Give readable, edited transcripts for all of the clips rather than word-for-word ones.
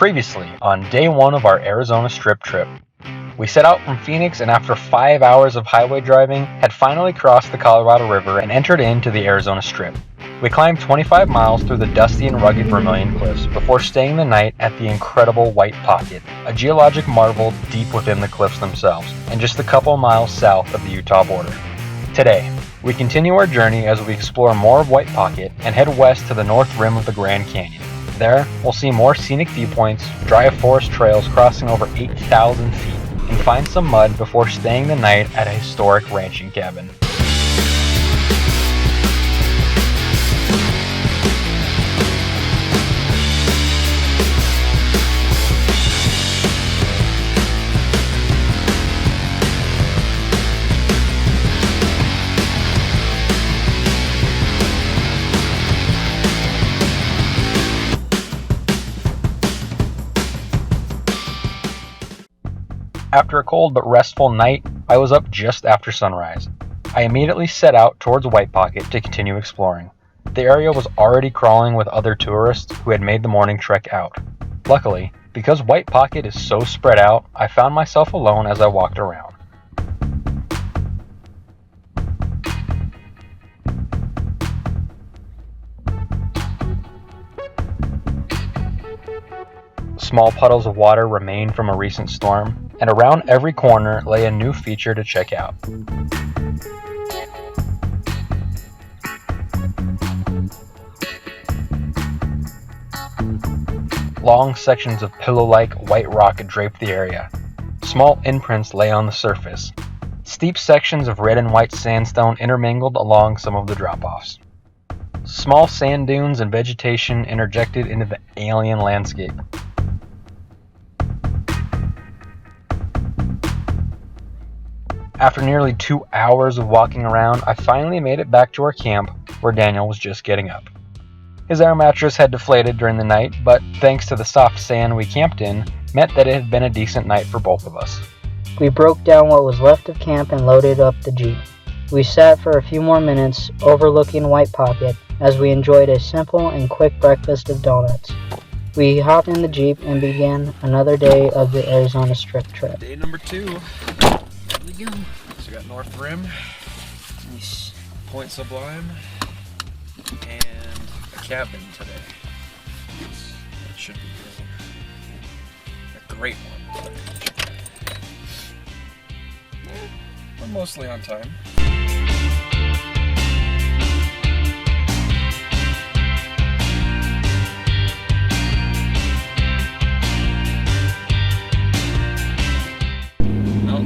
Previously, on day one of our Arizona Strip trip, we set out from Phoenix and after 5 hours of highway driving, had finally crossed the Colorado River and entered into the Arizona Strip. We climbed 25 miles through the dusty and rugged Vermillion Cliffs before staying the night at the incredible White Pocket, a geologic marvel deep within the cliffs themselves, and just a couple miles south of the Utah border. Today, we continue our journey as we explore more of White Pocket and head west to the north rim of the Grand Canyon. There, we'll see more scenic viewpoints, dry forest trails crossing over 8,000 feet, and find some mud before staying the night at a historic ranching cabin. After a cold but restful night, I was up just after sunrise. I immediately set out towards White Pocket to continue exploring. The area was already crawling with other tourists who had made the morning trek out. Luckily, because White Pocket is so spread out, I found myself alone as I walked around. Small puddles of water remained from a recent storm, and around every corner lay a new feature to check out. Long sections of pillow-like white rock draped the area. Small imprints lay on the surface. Steep sections of red and white sandstone intermingled along some of the drop-offs. Small sand dunes and vegetation interjected into the alien landscape. After nearly 2 hours of walking around, I finally made it back to our camp where Daniel was just getting up. His air mattress had deflated during the night, but thanks to the soft sand we camped in, meant that it had been a decent night for both of us. We broke down what was left of camp and loaded up the Jeep. We sat for a few more minutes overlooking White Pocket as we enjoyed a simple and quick breakfast of donuts. We hopped in the Jeep and began another day of the Arizona Strip trip. Day number 2. Here we go. So we got North Rim, Nice. Point Sublime, and a cabin today. That should be a great one. We're mostly on time.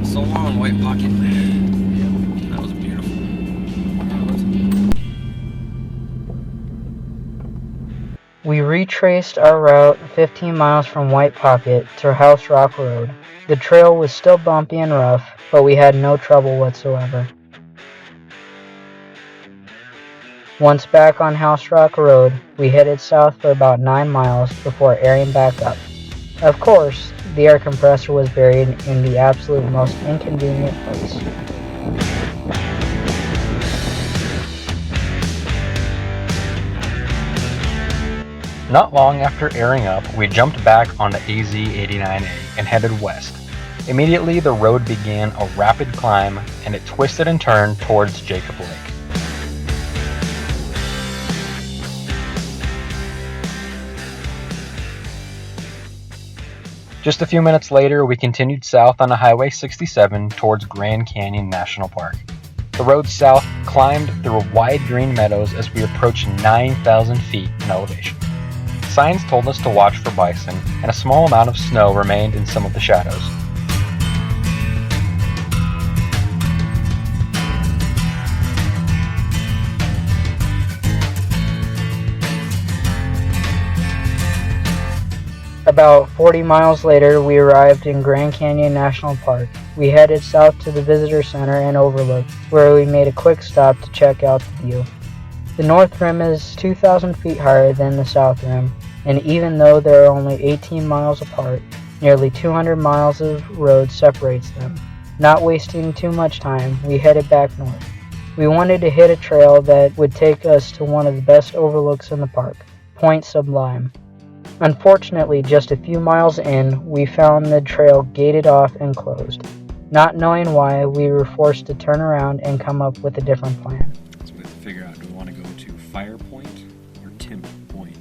So long, White Pocket. That was beautiful. We retraced our route 15 miles from White Pocket to House Rock Road. The trail was still bumpy and rough, but we had no trouble whatsoever. Once back on House Rock Road, we headed south for about 9 miles before airing back up. Of course, the air compressor was buried in the absolute most inconvenient place. Not long after airing up, we jumped back onto AZ-89A and headed west. Immediately, the road began a rapid climb, and it twisted and turned towards Jacob Lake. Just a few minutes later, we continued south on Highway 67 towards Grand Canyon National Park. The road south climbed through wide green meadows as we approached 9,000 feet in elevation. Signs told us to watch for bison, and a small amount of snow remained in some of the shadows. About 40 miles later, we arrived in Grand Canyon National Park. We headed south to the visitor center and overlooks, where we made a quick stop to check out the view. The north rim is 2,000 feet higher than the south rim, and even though they are only 18 miles apart, nearly 200 miles of road separates them. Not wasting too much time, we headed back north. We wanted to hit a trail that would take us to one of the best overlooks in the park, Point Sublime. Unfortunately, just a few miles in, we found the trail gated off and closed. Not knowing why, we were forced to turn around and come up with a different plan. So we have to figure out, do we want to go to Fire Point or Timber Point?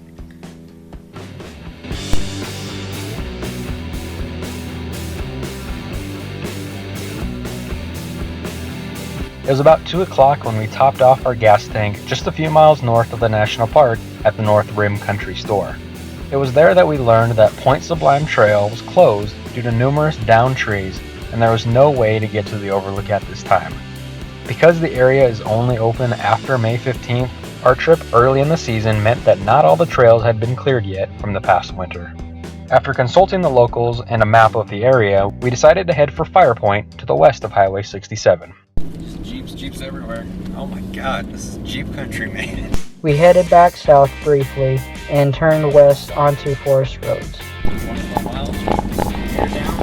It was about 2 o'clock when we topped off our gas tank just a few miles north of the national park at the North Rim Country Store. It was there that we learned that Point Sublime Trail was closed due to numerous downed trees, and there was no way to get to the overlook at this time. Because the area is only open after May 15th, our trip early in the season meant that not all the trails had been cleared yet from the past winter. After consulting the locals and a map of the area, we decided to head for Fire Point to the west of Highway 67. Jeeps everywhere. Oh my god, this is Jeep country, man. We headed back south briefly and turned west onto forest roads. 24 miles, gear down.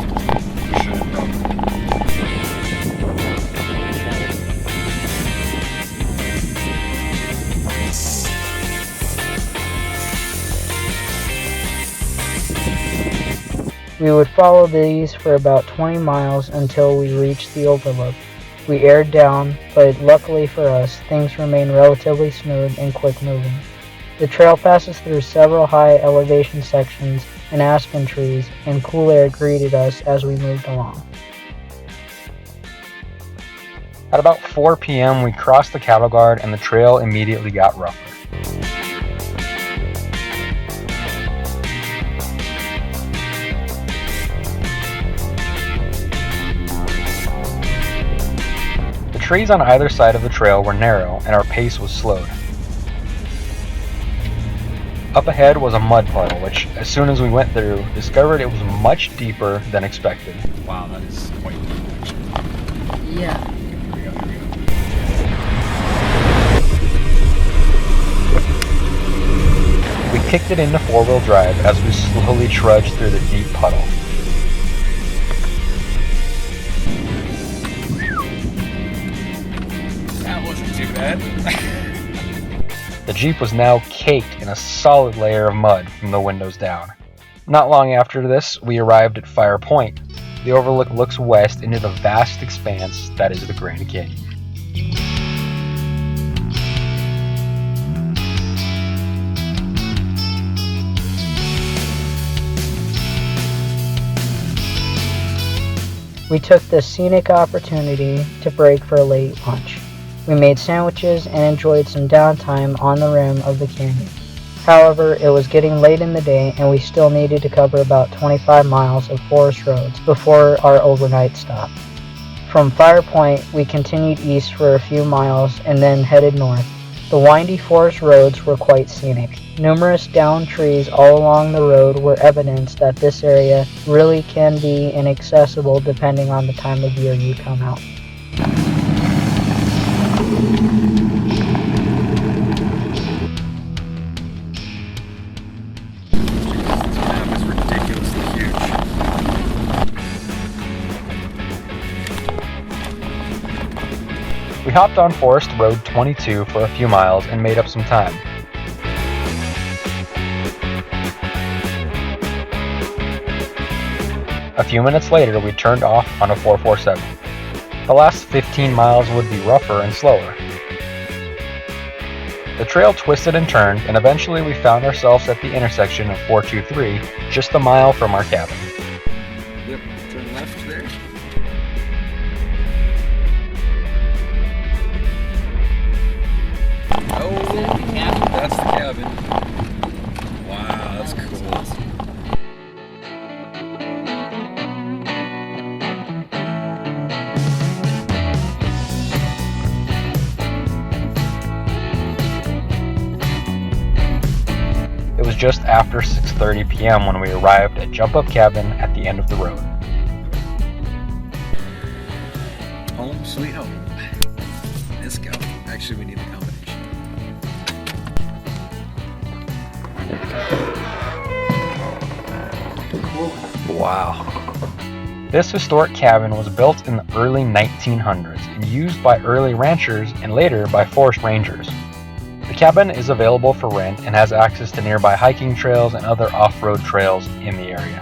Should have We would follow these for about 20 miles until we reached the overlook. We aired down, but luckily for us, things remain relatively smooth and quick moving. The trail passes through several high elevation sections and aspen trees, and cool air greeted us as we moved along. At about 4 p.m., we crossed the cattle guard and the trail immediately got rougher. The trees on either side of the trail were narrow and our pace was slowed. Up ahead was a mud puddle, which, as soon as we went through, discovered it was much deeper than expected. Wow, that is quite deep, actually. Yeah. Here we go. We kicked it into four-wheel drive as we slowly trudged through the deep puddle. That wasn't too bad. The Jeep was now caked in a solid layer of mud from the windows down. Not long after this, we arrived at Fire Point. The overlook looks west into the vast expanse that is the Grand Canyon. We took this scenic opportunity to break for a late lunch. We made sandwiches and enjoyed some downtime on the rim of the canyon. However, it was getting late in the day and we still needed to cover about 25 miles of forest roads before our overnight stop. From Fire Point, we continued east for a few miles and then headed north. The windy forest roads were quite scenic. Numerous downed trees all along the road were evidence that this area really can be inaccessible depending on the time of year you come out. We hopped on Forest Road 22 for a few miles and made up some time. A few minutes later, we turned off on a 447. The last 15 miles would be rougher and slower. The trail twisted and turned, and eventually we found ourselves at the intersection of 423, just a mile from our cabin. Yep, turn left there. Oh, that's the cabin. Wow, that's cool. It was just after 6:30 p.m. when we arrived at Jumpup Cabin at the end of the road. Home sweet home. Let's go. Actually, we need a combination. Wow. This historic cabin was built in the early 1900s and used by early ranchers and later by forest rangers. The cabin is available for rent and has access to nearby hiking trails and other off-road trails in the area.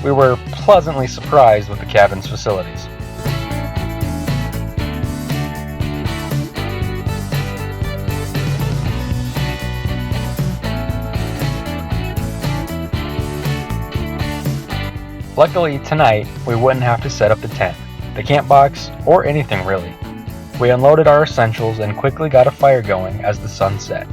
We were pleasantly surprised with the cabin's facilities. Luckily, tonight, we wouldn't have to set up the tent, the camp box, or anything really. We unloaded our essentials and quickly got a fire going as the sun set.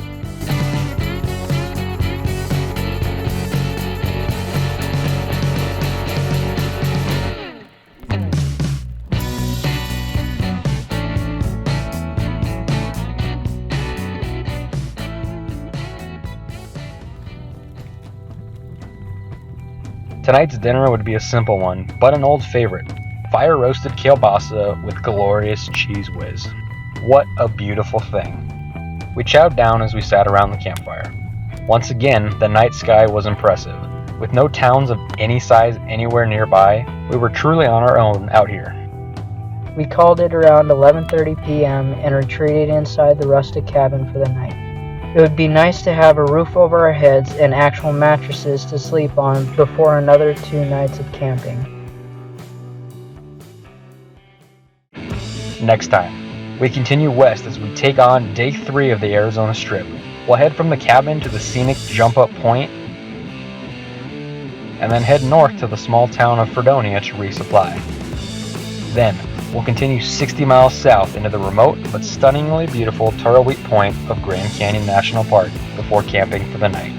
Tonight's dinner would be a simple one, but an old favorite. Fire-roasted kielbasa with glorious cheese whiz. What a beautiful thing. We chowed down as we sat around the campfire. Once again, the night sky was impressive. With no towns of any size anywhere nearby, we were truly on our own out here. We called it around 11:30 p.m. and retreated inside the rustic cabin for the night. It would be nice to have a roof over our heads and actual mattresses to sleep on before another 2 nights of camping. Next time, we continue west as we take on day 3 of the Arizona Strip. We'll head from the cabin to the scenic Jumpup Point, and then head north to the small town of Fredonia to resupply. Then, we'll continue 60 miles south into the remote but stunningly beautiful Turtleweed Point of Grand Canyon National Park before camping for the night.